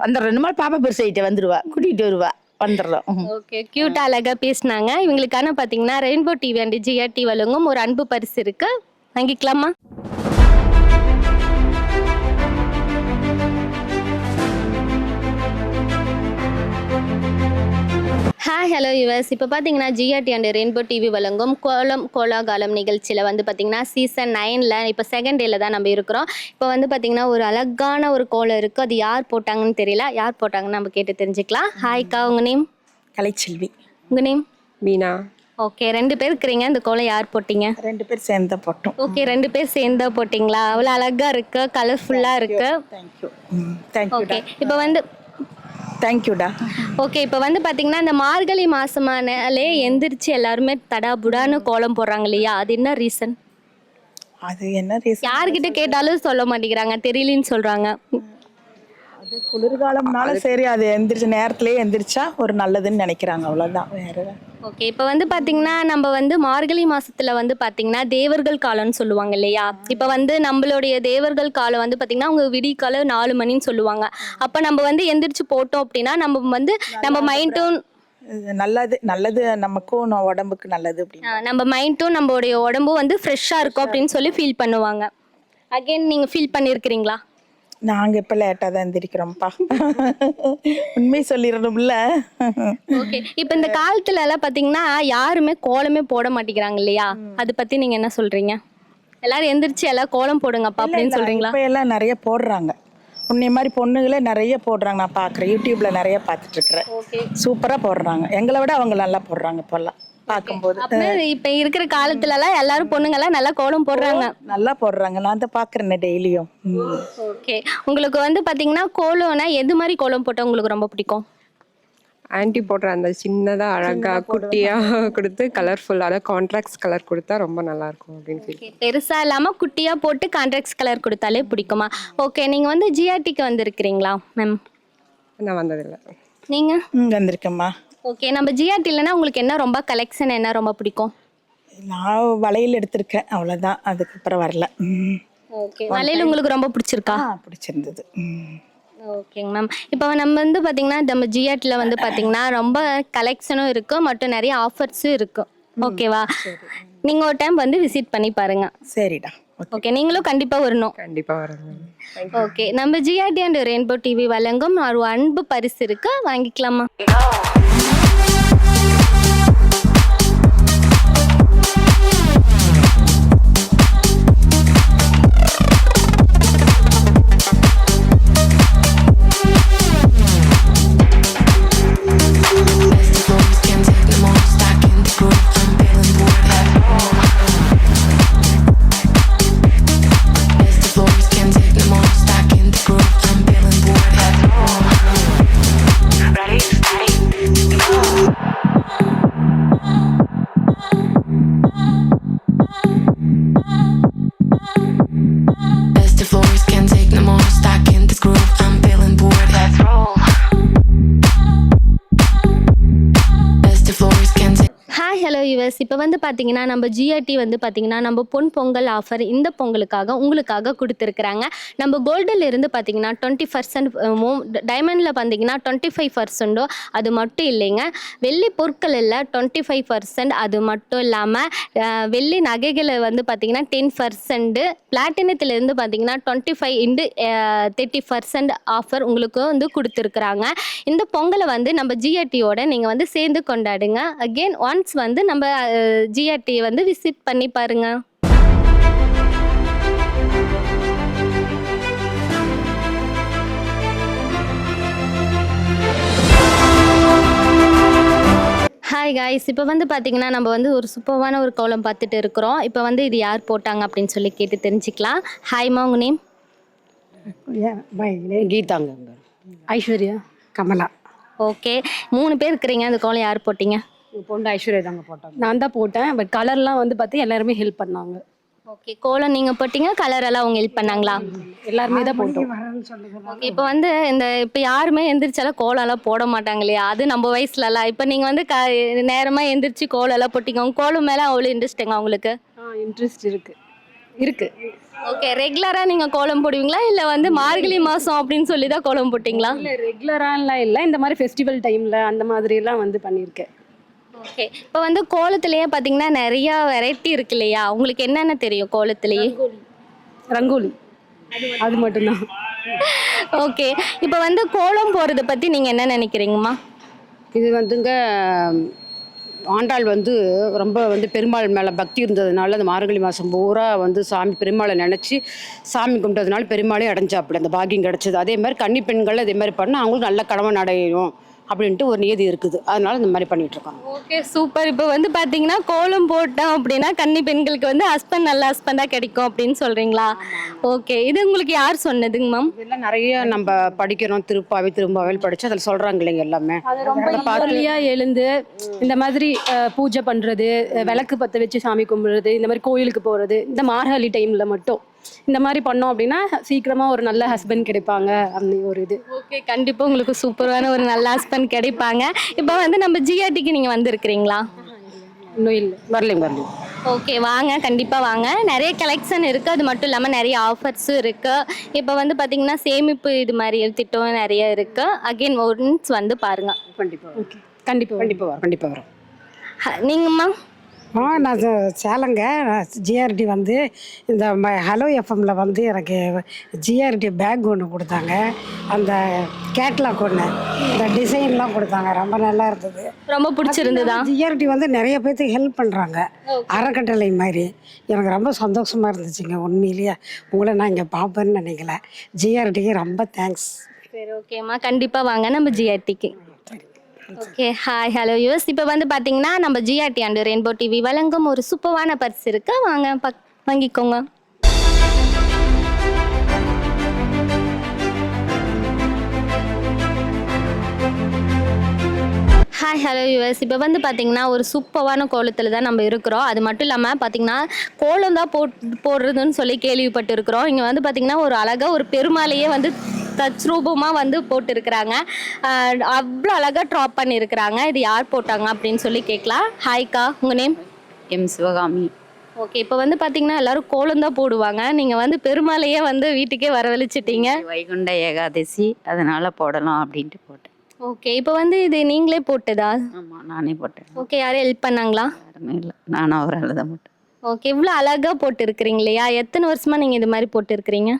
அந்த 2 நாள் பாப்பா பெருசாயிட்டு வந்துடுவா, கூட்டிகிட்டு வருவா, வந்துடுறோம். ஓகே, க்யூட்டாக அழகாக பேசினாங்க. இவங்களுக்கான பார்த்தீங்கன்னா ரெயின்போ டிவி அண்ட் ஜிஆர்டி வழங்கும் ஒரு அன்பு பரிசு இருக்குது, வாங்கிக்கலாமா? ஹாய் ஹலோ யூஎஸ், இப்போ பார்த்தீங்கன்னா ஜிஆர்டி அண்ட் ரெயின்போ டிவி வழங்கும் கோலாகலம் நிகழ்ச்சியில் வந்து பார்த்தீங்கன்னா சீசன் 9ல் இப்போ செகண்ட் டேல தான் நம்ம இருக்கிறோம். இப்போ வந்து பார்த்தீங்கன்னா ஒரு அழகான ஒரு கோலம் இருக்குது, அது யார் போட்டாங்கன்னு தெரியல. யார் போட்டாங்கன்னு நம்ம கேட்டு தெரிஞ்சுக்கலாம். ஹாய்க்கா, உங்கள் நேம்? கலைச்செல்வி. உங்கள் நேம்? மீனா. ஓகே, 2 பேர் இருக்கிறீங்க. இந்த கோலம் யார் போட்டீங்க? 2 பேர் சேர்ந்தா போட்டோம். ஓகே, 2 பேர் சேர்ந்தா போட்டிங்களா? அவ்வளோ அழகாக இருக்குது, கலர்ஃபுல்லாக இருக்குது. தேங்க்யூ. ஓகே, இப்போ வந்து தேங்க்யூடா. ஓகே, இப்போ வந்து பார்த்தீங்கன்னா இந்த மார்கழி மாதமானாலே எந்திரிச்சு எல்லாருமே தடாபுடான்னு கோலம் போடுறாங்க இல்லையா? அது என்ன ரீசன்? அது என்ன ரீசன்? யார்கிட்ட கேட்டாலும் சொல்ல மாட்டேங்கிறாங்க, தெரியலன்னு சொல்றாங்க. அது குளிர்காலம்னால சரி, அது எந்திரிச்ச நேரத்திலேயே எந்திரிச்சா ஒரு நல்லதுன்னு நினைக்கிறாங்க, அவ்வளோதான். வேற ஓகே. இப்போ வந்து பார்த்தீங்கன்னா, நம்ம வந்து மார்கழி மாசத்துல வந்து பார்த்தீங்கன்னா, தேவர்கள் காலம்னு சொல்லுவாங்க இல்லையா? இப்போ வந்து நம்மளுடைய தேவர்கள் காலம் வந்து பார்த்தீங்கன்னா, அவங்க விடிகாலை 4 மணின்னு சொல்லுவாங்க. அப்போ நம்ம வந்து எந்திரிச்சு போட்டோம் அப்படின்னா, நம்ம வந்து நம்ம மைண்டும் இது நல்லது, நல்லது நமக்கும் உடம்புக்கு நல்லது அப்படின்னு. நம்ம மைண்டும் நம்மளுடைய உடம்பும் வந்து ஃப்ரெஷ்ஷாக இருக்கும் அப்படின்னு சொல்லி ஃபீல் பண்ணுவாங்க. அகைன் நீங்கள் ஃபீல் பண்ணியிருக்கிறீங்களா? நாங்கள் இப்போ லேட்டாக தான் எந்திரிக்கிறோம்ப்பா. உண்மை சொல்லிடணும்ல. ஓகே. இப்போ இந்த காலத்துல எல்லாம் பார்த்தீங்கன்னா, யாருமே கோலமே போட மாட்டேங்கிறாங்க இல்லையா? அதை பற்றி நீங்கள் என்ன சொல்கிறீங்க? எல்லாரும் எந்திரிச்சு எல்லாம் கோலம் போடுங்கப்பா அப்படின்னு சொல்கிறீங்களா? இப்போ எல்லாம் நிறைய போடுறாங்க. உன்னை மாதிரி பொண்ணுங்களே நிறைய போடுறாங்க. நான் பார்க்குறேன், யூடியூப்பில் நிறைய பார்த்துட்ருக்குறேன். ஓகே. சூப்பராக போடுறாங்க. எங்களை விட அவங்க நல்லா போடுறாங்க இப்போல்லாம் பார்க்கும்போது. அப்படின்னா இப்போ இருக்கிற காலத்துலலாம் எல்லாரும் பொண்ணுங்கெல்லாம் நல்லா கோலம் போடுறாங்க. நல்லா போடுறாங்க. நான் தான் பார்க்குறேனே டெய்லியும். ஓகே. உங்களுக்கு வந்து பார்த்தீங்கன்னா, கோலம்னா எது மாதிரி கோலம் போட்டால் உங்களுக்கு ரொம்ப பிடிக்கும்? ஆன்ட்டி போடுற அந்த சின்னதாக அழகாக குட்டியாக கொடுத்து கலர்ஃபுல்லான கான்ட்ராக்ட்ஸ் கலர் கொடுத்தா ரொம்ப நல்லாயிருக்கும் அப்படின்னு ஃபீல். ஓகே. பெருசா இல்லாம குட்டியா போட்டு கான்ட்ராக்ட்ஸ் கலர் கொடுத்தாலே பிடிக்குமா? ஓகே. நீங்க வந்து ஜிஆர்டிக்கு வந்திருக்கிறீங்களா மேம்? நான் வந்ததில்லை. நீங்க? வந்திருக்கேம்மா. ஓகே. நம்ம ஜிஆர்டி இல்லைன்னா உங்களுக்கு என்ன ரொம்ப கலெக்ஷன் என்ன ரொம்ப பிடிக்கும்? நான் வளையல் எடுத்திருக்கேன், அவ்வளோதான். அதுக்கப்புறம் வரல. ஓகே. வளையல் உங்களுக்கு ரொம்ப பிடிச்சிருக்கா? பிடிச்சிருந்தது. ஓகேங்க மேம். இப்போ நம்ம வந்து பார்த்தீங்கன்னா, நம்ம ஜிஆர்டியில் வந்து பார்த்தீங்கன்னா ரொம்ப கலெக்ஷனும் இருக்கும் மற்றும் நிறைய ஆஃபர்ஸும் இருக்கும். ஓகேவா? நீங்கள் ஒரு டைம் வந்து விசிட் பண்ணி பாருங்க. சரிடா. ஓகே. நீங்களும் கண்டிப்பாக வரணும். கண்டிப்பாக வரேன். ஓகே. நம்ம ஜிஆர்டி அண்ட் ரெயின்போ டிவி வழங்கும் ஒரு அன்பு பரிசு இருக்கு, வாங்கிக்கலாமா? இப்போ வந்து பார்த்தீங்கன்னா, நம்ம ஜிஆர்டி வந்து பார்த்தீங்கன்னா, நம்ம பொன் பொங்கல் ஆஃபர் இந்த பொங்கலுக்காக உங்களுக்காக கொடுத்துருக்குறாங்க. நம்ம கோல்டில் இருந்து பார்த்தீங்கன்னா 20%, டைமண்டில் பார்த்தீங்கன்னா 25%. அது மட்டும் இல்லைங்க, வெள்ளி பொருட்கள் எல்லாம் 25%. அது மட்டும் இல்லாமல் வெள்ளி நகைகளை வந்து பார்த்தீங்கன்னா 10%, பிளாட்டினத்திலேருந்து பார்த்தீங்கன்னா 25x30% ஆஃபர் உங்களுக்கு வந்து கொடுத்துருக்குறாங்க. இந்த பொங்கலை வந்து நம்ம ஜிஆர்டியோட நீங்கள் வந்து சேர்ந்து கொண்டாடுங்க. அகெயின் ஒன்ஸ் வந்து நம்ம ஜிஆர்டி வந்து விசிட் பண்ணி பாருங்க. ஹாய் காய்ஸ், இப்போ வந்து பார்த்தீங்கன்னா நம்ம வந்து ஒரு சூப்பரான ஒரு கோலம் பார்த்துட்டு இருக்கிறோம். இப்போ வந்து இது யார் போட்டாங்க அப்படின்னு சொல்லி கேட்டு தெரிஞ்சுக்கலாம். ஹாய்மா, உங்கள் நேம்? கீதாங்க. ஐஸ்வர்யா. கமலா. ஓகே. 3 பேர் இருக்கிறீங்க. அந்த கோலம் யார் போட்டீங்க? பொண்ணு ஐஸ்வர்யா தாங்க போட்டாங்க. நான் தான் போட்டேன். பட் கலர்லாம் வந்து பார்த்து எல்லாருமே ஹெல்ப் பண்ணாங்க. ஓகே. கோலம் நீங்கள் போட்டீங்க, கலர் எல்லாம் அவங்க ஹெல்ப் பண்ணாங்களா? எல்லாருமே தான் போட்டோம். ஓகே. இப்போ வந்து இப்போ யாருமே எந்திரிச்சாலும் கோலம்லாம் போட மாட்டாங்க இல்லையா? அது நம்ம வயசுலலாம். இப்போ நீங்கள் வந்து நேரமாக எந்திரிச்சு கோலம்லாம் போட்டிங்க. உங்கள் கோலம் மேலே அவ்வளோ இன்ட்ரெஸ்ட்டுங்க உங்களுக்கு? இன்ட்ரெஸ்ட் இருக்கு. ஓகே. ரெகுலராக நீங்கள் கோலம் போடுவீங்களா, இல்லை வந்து மார்கழி மாதம் அப்படின்னு சொல்லி தான் கோலம் போட்டிங்களா? இல்லை, ரெகுலராலாம் இல்லை. இந்த மாதிரி ஃபெஸ்டிவல் டைமில் அந்த மாதிரிலாம் வந்து பண்ணியிருக்கேன். ஓகே. இப்போ வந்து கோலத்திலேயே பார்த்தீங்கன்னா நிறையா வெரைட்டி இருக்கு இல்லையா? உங்களுக்கு என்னென்ன தெரியும் கோலத்திலேயே? ரங்கோலி அது மட்டும்தான். ஓகே. இப்போ வந்து கோலம் போகிறத பற்றி நீங்கள் என்ன நினைக்கிறீங்கம்மா? இது வந்துங்க, ஆண்டாள் வந்து ரொம்ப வந்து பெருமாள் மேலே பக்தி இருந்ததுனால அந்த மார்கழி மாதம் பூரா வந்து சாமி பெருமாளை நினச்சி சாமி கும்பிட்டதுனால பெருமாளே அடைஞ்சாப்படி அந்த பாக்கியம் கிடச்சிது. அதே மாதிரி கன்னி பெண்கள் அதே மாதிரி பண்ணால் அவங்களும் நல்ல கணவன் அடையும் அப்படின்ட்டு ஒரு நியதி இருக்குது. அதனால இந்த மாதிரி பண்ணிட்டு இருக்கோம். Okay super. இப்போ வந்து பார்த்தீங்கன்னா கோலம் போட்டோம் அப்படின்னா கன்னி பெண்களுக்கு வந்து ஹஸ்பண்ட் நல்ல ஹஸ்பண்டாக கிடைக்கும் அப்படின்னு சொல்கிறீங்களா? ஓகே, இது உங்களுக்கு யார் சொன்னதுங்க மேம்? இதெல்லாம் நிறைய நம்ம படிக்கிறோம், திரும்பாவே படிச்சு அதில் சொல்றாங்க இல்லைங்க எல்லாமே. அது ரொம்ப பார்லியா எழுந்து இந்த மாதிரி பூஜை பண்றது, விளக்கு பற்ற வச்சு சாமி கும்பிடுறது, இந்த மாதிரி கோயிலுக்கு போறது, இந்த மார்கழி டைம்ல மட்டும் இந்த மாதிரி பண்ணோம் அப்படின்னா சீக்கிரமா ஒரு நல்ல ஹஸ்பண்ட் கிடைப்பாங்க அப்படி ஒரு இது. ஓகே, கண்டிப்பாக உங்களுக்கு சூப்பரான ஒரு நல்ல ஹஸ்பண்ட் கிடைப்பாங்க. இப்போ வந்து நம்ம ஜிஆர்டிக்கு நீங்கள் வந்திருக்கிறீங்களா? இன்னும் இல்லை, வரலைங்க. ஓகே, வாங்க, கண்டிப்பாக வாங்க. நிறைய கலெக்ஷன் இருக்குது. அது மட்டும் இல்லாமல் நிறைய ஆஃபர்ஸும் இருக்குது. இப்போ வந்து பார்த்தீங்கன்னா சேமிப்பு இது மாதிரி திட்டம் நிறைய இருக்குது. அகெயின் ஒன்ஸ் வந்து பாருங்கள். கண்டிப்பாக. ஓகே, கண்டிப்பாக வரோம். நீங்கம்மா? நான் சேலங்க. ஜிஆர்டி வந்து இந்த ஹலோ எஃப்எம்ல வந்து எனக்கு ஜிஆர்டி பேக் ஒன்று கொடுத்தாங்க. அந்த கேட்லாக் ஒன்று, இந்த டிசைன்லாம் கொடுத்தாங்க. ரொம்ப நல்லா இருந்தது. ரொம்ப பிடிச்சிருந்ததா? ஜிஆர்டி வந்து நிறைய பேர்த்துக்கு ஹெல்ப் பண்ணுறாங்க, அறக்கட்டளை மாதிரி. எனக்கு ரொம்ப சந்தோஷமாக இருந்துச்சுங்க. உண்மையிலேயே உங்களை நான் இங்கே பார்ப்பேன்னு நினைக்கல. ஜிஆர்டிக்கு ரொம்ப தேங்க்ஸ். சரி, ஓகேம்மா, கண்டிப்பாக வாங்க நம்ம ஜிஆர்டிக்கு. Okay, hi, hello US. இப்போ வந்து பார்த்தீங்கன்னா நம்ம ஜிஆர்டி அண்ட் ரெயின்போ டிவி வழங்கும் ஒரு சூப்பரான பரிசு இருக்கு. வாங்க வாங்கிக்கோங்க. Hi, hello US. இப்போ வந்து பார்த்தீங்கன்னா ஒரு சூப்பரான கோலத்தில் தான் நம்ம இருக்கிறோம். அது மட்டும் இல்லாமல் பார்த்தீங்கன்னா கோலம் தான் போடுறதுன்னு சொல்லி கேள்விப்பட்டிருக்கிறோம். இங்கே வந்து பார்த்தீங்கன்னா ஒரு அழகாக ஒரு பெருமாளையே வந்து தத்ரூபமாக வந்து போட்டிருக்கிறாங்க. அவ்வளோ அழகாக ட்ராப் பண்ணியிருக்கிறாங்க. இது யார் போட்டாங்க அப்படின்னு சொல்லி கேட்கலாம். ஹாய்க்கா, உங்கள் நேம்? எம் சிவகாமி. ஓகே, இப்போ வந்து பார்த்தீங்கன்னா எல்லாரும் கோலம் தான் போடுவாங்க. நீங்கள் வந்து பெருமாளையே வந்து வீட்டுக்கே வரவழைச்சிட்டீங்க. வைகுண்ட ஏகாதசி, அதனால போடலாம் அப்படின்ட்டு போட்டேன். ஓகே, இப்போ வந்து இது நீங்களே போட்டதா? ஆமாம், நானே போட்டேன். ஓகே, யாரும் ஹெல்ப் பண்ணாங்களா? யாருமே இல்லை, நானும் அவரால் தான் போட்டேன். ஓகே, இவ்வளோ அழகாக போட்டுருக்கிறீங்க இல்லையா? எத்தனை வருஷமாக நீங்கள் இது மாதிரி போட்டுருக்கிறீங்க?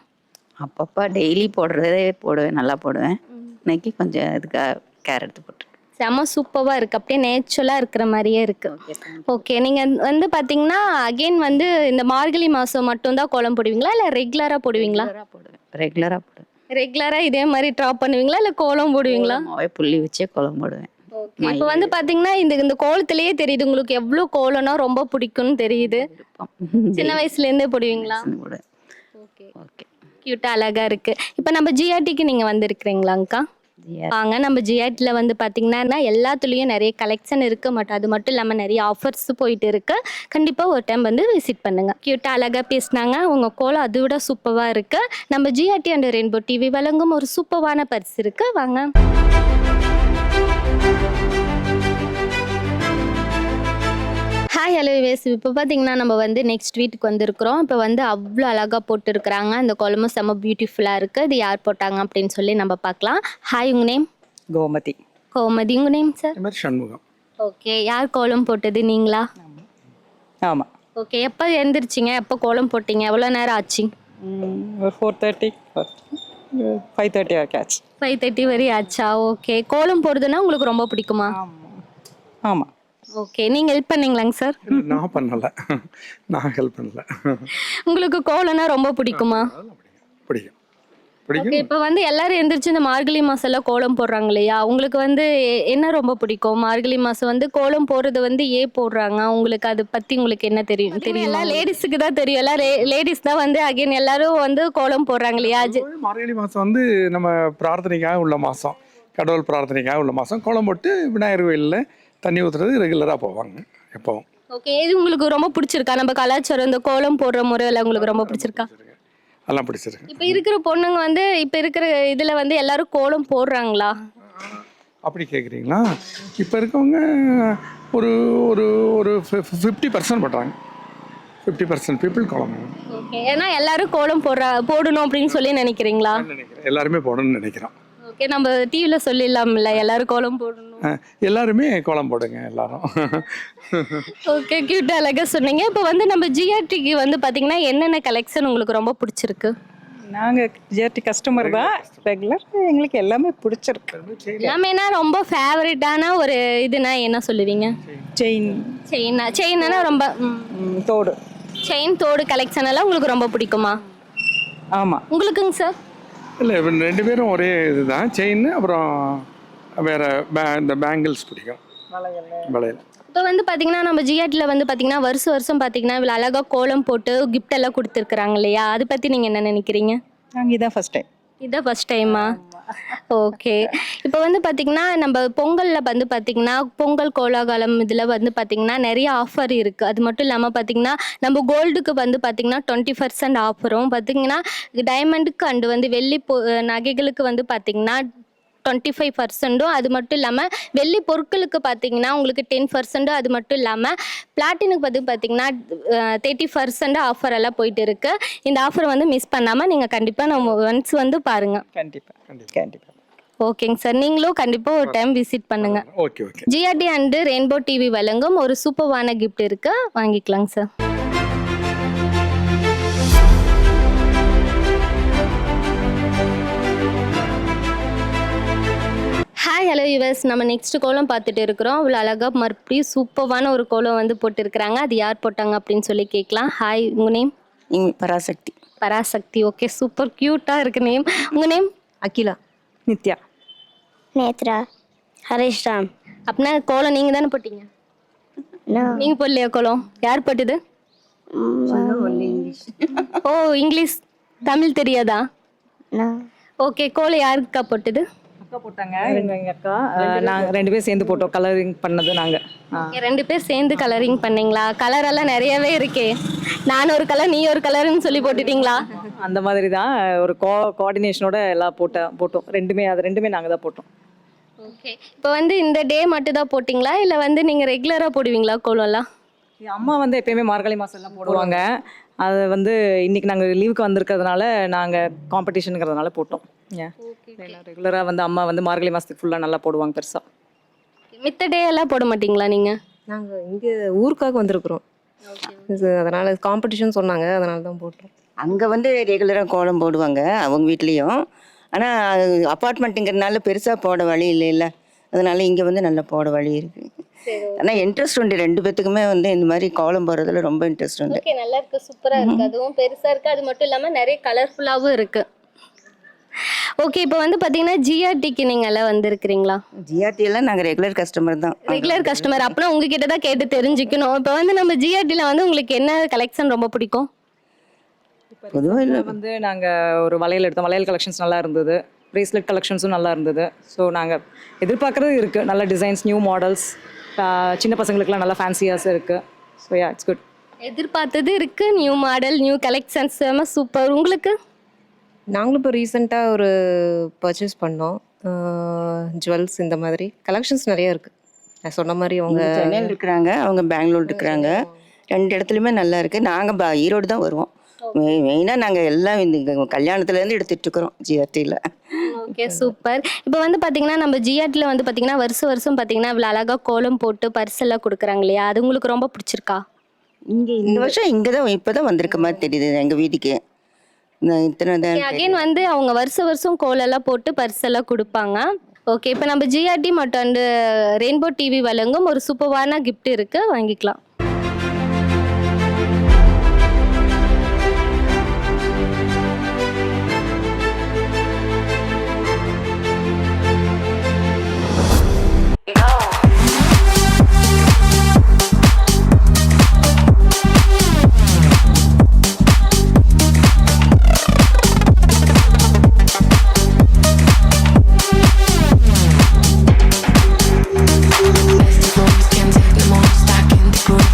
அப்பப்போ டெய்லி போடுறதே போடுவேன், நல்லா போடுவேன். இன்னைக்கு கொஞ்சம் இதுக்காக கேர் எடுத்து போட்டுருக்கேன். செம்ம சூப்பராக இருக்குது. அப்படியே நேச்சுரலாக இருக்கிற மாதிரியே இருக்குது. ஓகே, நீங்கள் வந்து பார்த்தீங்கன்னா அகெயின் வந்து இந்த மார்கழி மாதம் மட்டும்தான் கோலம் போடுவீங்களா இல்லை ரெகுலராக போடுவீங்களா? ரெகுலராக போடுவேன். ரெகுலராக இதே மாதிரி ட்ராப் பண்ணுவீங்களா இல்லை கோலம் போடுவீங்களா? புள்ளி வச்சே கோலம் போடுவேன். இப்போ வந்து பார்த்தீங்கன்னா இந்த கோலத்திலேயே தெரியுது உங்களுக்கு எவ்வளோ கோலம்னா ரொம்ப பிடிக்கும்னு தெரியுது. சின்ன வயசுலேருந்தே போடுவீங்களா? ஓகே ஓகே, க்யூட்டாக அழகாக இருக்குது. இப்போ நம்ம ஜிஆர்டிக்கு நீங்கள் வந்திருக்கிறீங்களாங்க்கா? வாங்க, நம்ம ஜிஆர்டியில் வந்து பார்த்தீங்கன்னா எல்லாத்துலேயும் நிறைய கலெக்ஷன் இருக்குது. அது மட்டும் இல்லாமல் நிறைய ஆஃபர்ஸ் போயிட்டு இருக்கு. கண்டிப்பாக ஒரு டைம் வந்து விசிட் பண்ணுங்கள். க்யூட்டாக அழகாக பேசினாங்க. உங்கள் கோலம் அதை விட சூப்பராக இருக்குது. நம்ம ஜிஆர்டி அண்ட் ரெயின்போ டிவி வழங்கும் ஒரு சூப்பரான பரிசு இருக்குது. வாங்க. Hi, hello US. இப்போ பார்த்தீங்கன்னா நம்ம வந்து நெக்ஸ்ட் வீட்டுக்கு வந்திருக்கிறோம். இப்போ வந்து அவ்வளோ அழகாக போட்டுருக்குறாங்க. அந்த கோலமும் செம்ம பியூட்டிஃபுல்லாக இருக்குது. இது யார் போட்டாங்க அப்படின்னு சொல்லி நம்ம பார்க்கலாம். ஹாய், உங்கள் நேம்? கோமதி. கோமதி. உங்கள் நேம் சார்? சண்முகம். ஓகே, யார் கோலம் போட்டது, நீங்களா? ஆமாம். ஓகே, எப்போ எழுந்திரிச்சிங்க, எப்போ கோலம் போட்டீங்க, எவ்வளோ நேரம் ஆச்சு? ஒரு 4:30 5:30 ஆச்சு. 5:30 வரை ஆச்சா? ஓகே, கோலம் போடுறதுன்னா உங்களுக்கு ரொம்ப பிடிக்குமா? ஆமாம். ஓகே, நீங்கள் ஹெல்ப் பண்ணீங்களாங்க சார்? நான் பண்ணல, நான் ஹெல்ப் பண்ணல. உங்களுக்கு கோலம்னா ரொம்ப பிடிக்குமா? பிடிக்கும். ஓகே, இப்போ வந்து எல்லாரும் எந்திரிச்சு இந்த மார்கழி மாசம்லாம் கோலம் போடுறாங்க இல்லையா? உங்களுக்கு வந்து என்ன ரொம்ப பிடிக்கும்? மார்கழி மாசம் வந்து கோலம் போடுறது வந்து ஏன் போடுறாங்க? உங்களுக்கு அதை பத்தி உங்களுக்கு என்ன தெரியும்? எல்லாம் லேடிஸுக்கு தான் தெரியும். எல்லாம் லேடிஸ் தான் வந்து அகைன் எல்லாரும் வந்து கோலம் போடுறாங்க இல்லையா? மார்கழி மாதம் வந்து நம்ம பிரார்த்தனைக்காக உள்ள மாதம், கடவுள் பிரார்த்தனைக்காக உள்ள மாதம். கோலம் போட்டு விநாயகர் கோயிலில் தண்ணி ஊற்றுறது ரெகுலராக போவாங்க எப்பவும். ஓகே, இது உங்களுக்கு ரொம்ப பிடிச்சிருக்கா? நம்ம கலாச்சாரம் இந்த கோலம் போடுற முறையில் உங்களுக்கு ரொம்ப பிடிச்சிருக்கா? எல்லாம் பிடிச்சிருக்கு. இப்போ இருக்கிற பொண்ணுங்க வந்து இப்போ இருக்கிற இதில் வந்து எல்லாரும் கோலம் போடுறாங்களா? அப்படி கேட்குறீங்களா? இப்போ இருக்கவங்க ஒரு ஒரு ஒரு 50% பண்ணுறாங்க. 50% பீப்புள் கோலம். ஓகே, ஏன்னா எல்லாரும் கோலம் போடணும் அப்படின்னு சொல்லி நினைக்கிறீங்களா? நினைக்கிறேன், எல்லாருமே போடணும்னு நினைக்கிறோம். ஓகே, நம்ம டிவியில் சொல்லிடலாம்ல எல்லாரும் கோலம் போடணும். எல்லாருமே கோலம் போடுங்க எல்லாரும். ஓகே, க்யூட்டாக அழகாக சொன்னீங்க. இப்போ வந்து நம்ம ஜிஆர்டிக்கு வந்து பார்த்தீங்கன்னா என்னென்ன கலெக்ஷன் உங்களுக்கு ரொம்ப பிடிச்சிருக்கு? நாங்கள் ஜிஆர்டி கஸ்டமர் தான், ரெகுலர். எங்களுக்கு எல்லாமே பிடிச்சிருக்கு. எல்லாமேனா ரொம்ப ஃபேவரட்டான ஒரு இதுனா என்ன சொல்லுவீங்க? செயின்னா ரொம்ப தோடு, செயின் தோடு கலெக்ஷன் எல்லாம் உங்களுக்கு ரொம்ப பிடிக்குமா? ஆமாம். உங்களுக்குங்க சார்? இல்லை, ரெண்டு பேரும் ஒரே இதுதான். செயின் அப்புறம் வேறு இந்த பேங்கிள்ஸ் பிடிக்கும், வளையல். இப்போ வந்து பார்த்தீங்கன்னா நம்ம ஜிஆர்டியில் வந்து பார்த்தீங்கன்னா வருஷம் பார்த்தீங்கன்னா இவ்வளோ அழகாக கோலம் போட்டு கிஃப்ட் எல்லாம் கொடுத்துருக்குறாங்க இல்லையா, அதை பற்றி நீங்கள் என்ன நினைக்கிறீங்க? நாங்கள் இதான் ஃபஸ்ட் டைம். இதான் ஃபர்ஸ்ட் டைமா? ஓகே. இப்போ வந்து பார்த்தீங்கன்னா நம்ம பொங்கலில் வந்து பார்த்தீங்கன்னா பொங்கல் கோலாகலம் இதில் வந்து பார்த்தீங்கன்னா நிறைய ஆஃபர் இருக்குது. அது மட்டும் இல்லாமல் பார்த்தீங்கன்னா நம்ம கோல்டுக்கு வந்து பார்த்தீங்கன்னா 20% ஆஃபரும், பார்த்தீங்கன்னா டைமண்டுக்கு அண்டு வந்து வெள்ளி நகைகளுக்கு வந்து பார்த்தீங்கன்னா 25%, அது மட்டும் இல்லாமல் வெள்ளி பொருட்களுக்கு பார்த்தீங்கன்னா உங்களுக்கு 10%, அது மட்டும் இல்லாமல் பிளாட்டினுக்கு வந்து பார்த்தீங்கன்னா 30% ஆஃபர் எல்லாம் போயிட்டு இருக்கு. இந்த ஆஃபர் வந்து மிஸ் பண்ணாமல் நீங்கள் கண்டிப்பாக நம்ம ஒன்ஸ் வந்து பாருங்கள். கண்டிப்பாக. ஓகேங்க சார், நீங்களும் கண்டிப்பாக ஒரு டைம் விசிட் பண்ணுங்க. Okay. GRT and rainbow TV வழங்கும் ஒரு சூப்பர்வான கிஃப்ட் இருக்கு, வாங்கிக்கலாங்க சார். ஹாய் ஹலோ யுவர்ஸ், நம்ம நெக்ஸ்ட் கோலம் பார்த்துட்டு இருக்கிறோம். இவ்வளோ அழகாக மறுபடியும் சூப்பர்வான ஒரு கோலம் வந்து போட்டுருக்குறாங்க. அது யார் போட்டாங்க அப்படின்னு சொல்லி கேட்கலாம். ஹாய், உங்கள் name? Parasakthi. Parasakthi, okay, super க்யூட்டாக இருக்கு நேம். உங்கள் நேம்? அகிலா. நித்யா. நேத்ரா. ஹரேஷ் ராம். அப்படின்னா கோலம் நீங்கள் தானே போட்டீங்க? நீங்கள் போடலையா கோலம்? யார் போட்டது? ஓ, இங்கிலீஷ் தமிழ் தெரியாதா? ஓகே, கோலம் யாருக்கா போட்டது? அக்கா போட்டாங்க, எங்கள் அக்கா. நாங்கள் 2 பேர் சேர்ந்து போட்டோம், கலரிங் பண்ணது நாங்கள். 2 பேர் சேர்ந்து கலரிங் பண்ணீங்களா? கலர் எல்லாம் நிறையவே இருக்கே. நான் ஒரு கலர் நீ ஒரு கலர்னு சொல்லி போட்டுட்டீங்களா? அந்த மாதிரி தான் ஒரு கோஆர்டினேஷனோட எல்லாம் போட்டோம். ரெண்டுமே நாங்கள் தான் போட்டோம். ஓகே. இப்போ வந்து இந்த டே மட்டும் தான் போட்டிங்களா, இல்லை வந்து நீங்கள் ரெகுலராக போடுவீங்களா கோலம்லாம்? என் அம்மா வந்து எப்பயுமே மார்கழி மாதம் எல்லாம் போடுவாங்க. அது வந்து இன்னைக்கு நாங்கள் லீவுக்கு வந்திருக்கிறதுனால நாங்கள் காம்படிஷனுங்கிறதுனால போட்டோம். ரெகுலராக வந்து அம்மா வந்து மார்கழி மாதத்துக்கு ஃபுல்லாக நல்லா போடுவாங்க பெருசாக. மித்த டே எல்லாம் போட மாட்டீங்களா நீங்கள்? நாங்கள் இங்கே ஊருக்காக வந்திருக்கிறோம், அதனால் காம்படிஷன் சொன்னாங்க, அதனால தான் போட்டோம். அங்கே வந்து ரெகுலராக கோலம் போடுவாங்க அவங்க வீட்லேயும். ஆனால் அப்பார்ட்மெண்ட்டுங்கிறதுனால பெருசாக போட வழி இல்லைல்ல, அதனால இங்கே வந்து நல்லா போட வழி இருக்குது. ஆனால் இன்ட்ரெஸ்ட் உண்டு 2 பேத்துக்குமே வந்து இந்த மாதிரி கோலம் போடுறதுல ரொம்ப இன்ட்ரெஸ்ட் உண்டு. ஓகே, நல்லா இருக்கு, சூப்பராக இருக்குது. அதுவும் பெருசாக இருக்குது, அது மட்டும் இல்லாமல் நிறைய கலர்ஃபுல்லாகவும் இருக்குது. ஓகே, இப்போ வந்து பார்த்தீங்கன்னா ஜிஆர்டிக்கு நீங்கள் எல்லாம் வந்திருக்கிறீங்களா? ஜிஆர்டியெல்லாம் நாங்கள் ரெகுலர் கஸ்டமர் தான். ரெகுலர் கஸ்டமர் அப்படின்னா உங்ககிட்ட தான் கேட்டு தெரிஞ்சுக்கணும். இப்போ வந்து நம்ம ஜிஆர்டியில் வந்து உங்களுக்கு என்ன கலெக்ஷன் ரொம்ப பிடிக்கும்? பொதுவாக வந்து நாங்கள் ஒரு வளையல் எடுத்தோம், வளையல் கலெக்ஷன்ஸ் நல்லா இருந்தது, ப்ரேஸ்லெட் கலெக்ஷன்ஸும் நல்லா இருந்தது. ஸோ நாங்கள் எதிர்பார்க்குறது இருக்குது, நல்ல டிசைன்ஸ், நியூ மாடல்ஸ், சின்ன பசங்களுக்குலாம் நல்லா ஃபேன்சியாஸ் இருக்குது. So it's good. எதிர்பார்த்தது இருக்குது, new model, new collections, super. உங்களுக்கு? நாங்களும் இப்போ ரீசெண்டாக ஒரு பர்ச்சேஸ் பண்ணோம், ஜுவல்ஸ், இந்த மாதிரி கலெக்ஷன்ஸ் நிறைய இருக்குது. நான் சொன்ன மாதிரி அவங்க சென்னையில் இருக்கிறாங்க, அவங்க பெங்களூர் இருக்கிறாங்க. 2 இடத்துலையுமே நல்லா இருக்குது. நாங்கள் ஈரோடு தான் வருவோம். மெயினாக நாங்கள் எல்லாம் இந்த கல்யாணத்துலேருந்து எடுத்துகிட்டு இருக்கிறோம் ஜிஆர்டியில். Okay, super. இப்போ வந்து பார்த்தீங்கன்னா நம்ம ஜிஆர்டியில் வந்து பார்த்தீங்கன்னா வருஷம் பார்த்தீங்கன்னா இவ்வளோ அழகாக கோலம் போட்டு பரிசெல்லாம் கொடுக்குறாங்க இல்லையா, அது உங்களுக்கு ரொம்ப பிடிச்சிருக்கா? இங்கே இந்த வருஷம் இங்கே தான் இப்போ தான் வந்திருக்க மாதிரி தெரியுது எங்கள் வீட்டுக்கு. இத்தனை தான் அகைன் வந்து அவங்க வருஷம் கோலெல்லாம் போட்டு பரிசெல்லாம் கொடுப்பாங்க. ஓகே, இப்போ நம்ம ஜிஆர்டி மற்றும் ரெயின்போ டிவி வழங்கும் ஒரு சூப்பர்வான கிஃப்ட் இருக்குது, வாங்கிக்கலாம். Can't take no more, stuck in the groove.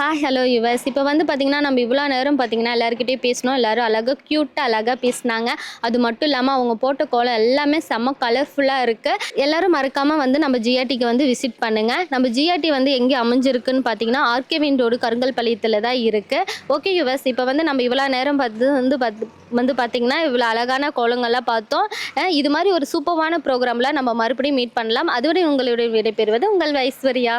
Hi hello yours. இப்போ வந்து பார்த்தீங்கன்னா நம்ம இவ்வளோ நேரம் பார்த்தீங்கன்னா எல்லாருக்கிட்டையும் பேசணும். எல்லாரும் அழகாக க்யூட்டாக அழகாக பேசினாங்க. அது மட்டும் இல்லாமல் அவங்க போட்ட கோலம் எல்லாமே செம்ம கலர்ஃபுல்லாக இருக்குது. எல்லாரும் மறக்காமல் வந்து நம்ம ஜிஆர்டிக்கு வந்து விசிட் பண்ணுங்கள். நம்ம ஜிஆர்டி வந்து எங்கே அமைஞ்சிருக்குன்னு பார்த்தீங்கன்னா ஆர்கேவின் ரோடு கருங்கல்பாளையத்தில் தான் இருக்குது. ஓகே யுவர்ஸ், இப்போ வந்து நம்ம இவ்வளோ நேரம் வந்து பார்த்தீங்கன்னா இவ்வளோ அழகான கோலங்கள்லாம் பார்த்தோம். இது மாதிரி ஒரு சூப்பரான ப்ரோக்ராமில் நம்ம மறுபடியும் மீட் பண்ணலாம். அதுவரை உங்களுடைய விடைபெறுவது உங்கள் ஐஸ்வர்யா.